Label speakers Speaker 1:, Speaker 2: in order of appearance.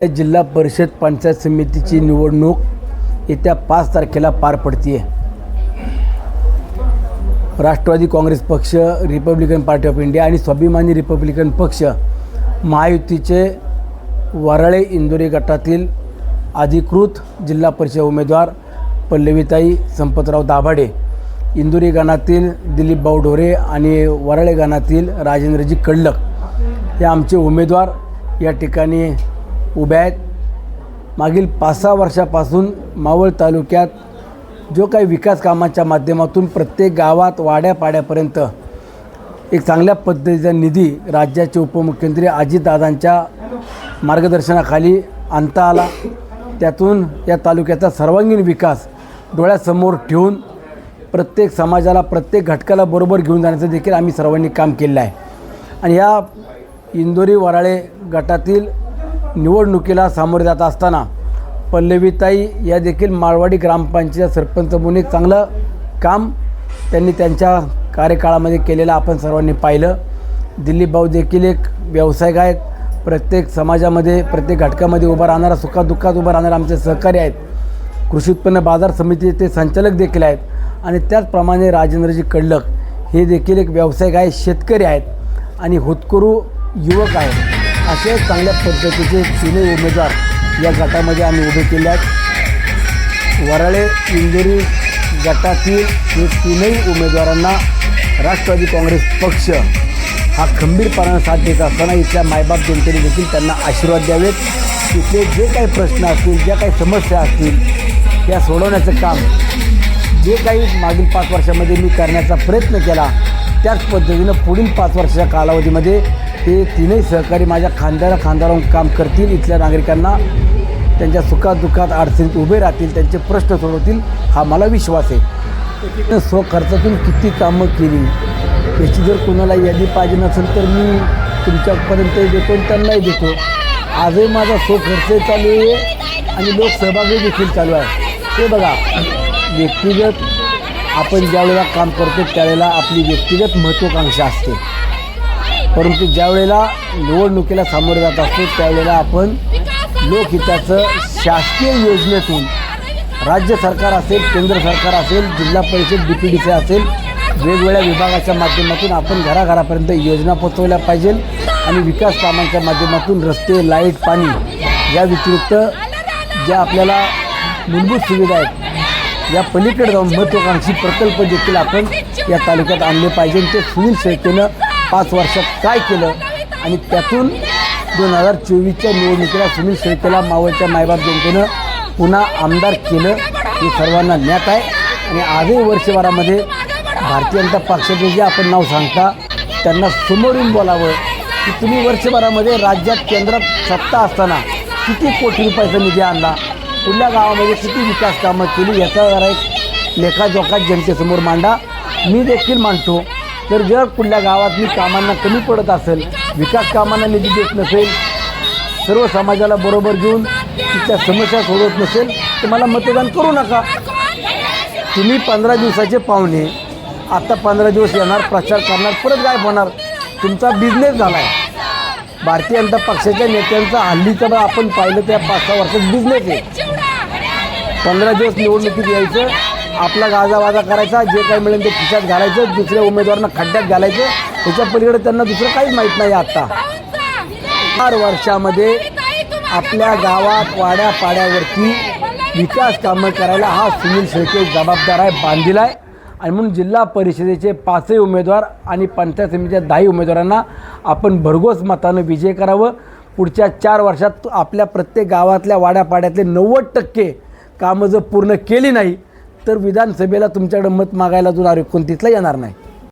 Speaker 1: जिल्हा परिषद पंचायत समितीची निवडणूक येत्या 5 तारखेला पार पडते आहे. राष्ट्रवादी काँग्रेस पक्ष, रिपब्लिकन पार्टी ऑफ इंडिया आणि स्वाभिमानी रिपब्लिकन पक्ष महायुतीचे वराळे इंदोरी गटातील अधिकृत जिल्हा परिषद उमेदवार पल्लवीताई संपतराव दाभाडे, इंदोरी गणातील दिलीप भाऊ ढोरे आणि वराळे गणातील राजेंद्रजी कडलक हे आमचे उमेदवार या ठिकाणी उभे आहेत. मागील 5-6 वर्षापासून मावळ तालुक्यात जो काही विकास कामाच्या माध्यमातून प्रत्येक गावात वाड्यापाड्यापर्यंत एक चांगल्या पद्धतीचा निधी राज्याचे उपमुख्यमंत्री अजितदादांच्या मार्गदर्शनाखाली आणता आला. त्यातून या तालुक्याचा सर्वांगीण विकास डोळ्यासमोर ठेवून प्रत्येक समाजाला, प्रत्येक घटकाला बरोबर घेऊन जाण्याचं देखील आम्ही सर्वांनी काम केलं आहे. आणि या इंदोरी वराळे गटातील निवडणुकीला सामोरे जात असताना पल्लवीताई या देखील माळवाडी ग्रामपंचायत सरपंच म्हणून एक चांगलं काम त्यांनी त्यांच्या कार्यकाळामध्ये केलेलं आपण सर्वांनी पाहिलं. दिलीप भाऊ देखील एक व्यावसायिक आहेत, प्रत्येक समाजामध्ये, प्रत्येक घटकामध्ये उभा राहणारा, सुखादुःखात उभा राहणारे आमचे सहकारी आहेत. कृषी उत्पन्न बाजार समितीचे संचालक देखील आहेत. आणि त्याचप्रमाणे राजेंद्रजी कडलक हे देखील एक व्यावसायिक आहेत, शेतकरी आहेत आणि होतकरू युवक आहेत. असे चांगल्या पद्धतीचे तिन्ही उमेदवार या गटामध्ये आम्ही उभे केले आहेत. वराळे इंदोरी गटातील हे तीनही उमेदवारांना राष्ट्रवादी काँग्रेस पक्ष हा खंबीरपणानं साथ देत असताना इथल्या मायबाप जनतेने देखील त्यांना आशीर्वाद द्यावेत. तिथले जे काही प्रश्न असतील, ज्या काही समस्या असतील त्या सोडवण्याचं काम जे काही मागील 5 वर्षामध्ये मी करण्याचा प्रयत्न केला त्याच पद्धतीनं पुढील 5 वर्षाच्या कालावधीमध्ये ते तीनही सहकारी माझ्या खांद्याला खांदा लावून काम करतील. इथल्या नागरिकांना त्यांच्या सुखादुःखात, अडचणीत उभे राहतील, त्यांचे प्रश्न सोडवतील हा मला विश्वास आहे. स्वखर्चातून किती कामं केली याची जर कोणाला यादी पाहिजे नसेल तर मी तुमच्यापर्यंतही देतो आणि त्यांनाही देतो. आजही माझा स्वखर्च चालू आहे आणि लोकसहभागी देखील चालू आहे. ते बघा, व्यक्तिगत आपण ज्यावेळेला काम करतो त्यावेळेला आपली व्यक्तिगत महत्त्वाकांक्षा असते, परंतु ज्यावेळेला निवडणुकीला सामोरे जात असतो त्यावेळेला आपण लोकहिताचं शासकीय योजनेतून राज्य सरकार असेल, केंद्र सरकार असेल, जिल्हा परिषद DPDC असेल, वेगवेगळ्या विभागाच्या माध्यमातून आपण घराघरापर्यंत योजना पोचवल्या पाहिजे. आणि विकास कामांच्या माध्यमातून रस्ते, लाईट, पाणी या व्यतिरिक्त ज्या आपल्याला मूलभूत सुविधा आहेत या पलीकडे जाऊन महत्त्वाकांक्षी प्रकल्प देखील आपण या तालुक्यात आणले पाहिजे. ते सुनील शेळकेनं 5 वर्षात काय केलं आणि त्यातून 2024च्या निवडणुकीला सुनील शेळकेला मावळच्या मायबाप जनतेनं पुन्हा आमदार केलं हे सर्वांना ज्ञात आहे. आणि आजही वर्षभरामध्ये भारतीय जनता पक्षाचे जे आपण नाव सांगता त्यांना समोरून बोलावं की तुम्ही वर्षभरामध्ये राज्यात, केंद्रात सत्ता असताना किती कोटी रुपयाचा निधी आणला, कुठल्या गावामध्ये किती विकास कामं केली याचा जरा एक लेखाजोखा जनतेसमोर मांडा. मी देखील मांडतो. तर जर कुठल्या गावात मी कामांना कमी पडत असेल, विकास कामांना निधी देत नसेल, सर्व समाजाला बरोबर घेऊन तिच्या समस्या सोडवत नसेल तर मला मतदान करू नका. तुम्ही 15 दिवसाचे पाहुणे, आता 15 दिवस येणार, प्रचार करणार, परत गायब होणार. तुमचा बिझनेस झाला आहे. भारतीय जनता पक्षाच्या नेत्यांचा हल्लीचं आपण पाहिलं त्या 5-6 वर्षात बिझनेस आहे. 15 दिवस निवडणुकीत यायचं, आपला गाजावाजा करायचा, जे काही मिळेल ते खिशात घालायचं, दुसऱ्या उमेदवारांना खड्ड्यात घालायचं. त्याच्या पलीकडे त्यांना दुसरं काहीच माहीत नाही. आता 4 वर्षामध्ये आपल्या गावात, वाड्यापाड्यावरती विकास कामं करायला हा सुनील शेळके जबाबदार आहे, बांधील आहे. आणि म्हणून जिल्हा परिषदेचे 5ही उमेदवार आणि पंचायत समितीच्या 10 उमेदवारांना आपण भरघोस मतानं विजय करावं. पुढच्या 4 वर्षात आपल्या प्रत्येक गावातल्या, वाड्यापाड्यातले 90% कामं जर पूर्ण केली नाही तर विधानसभेला तुमच्याकडे मत मागायला जो कोणतीतला येणार नाही.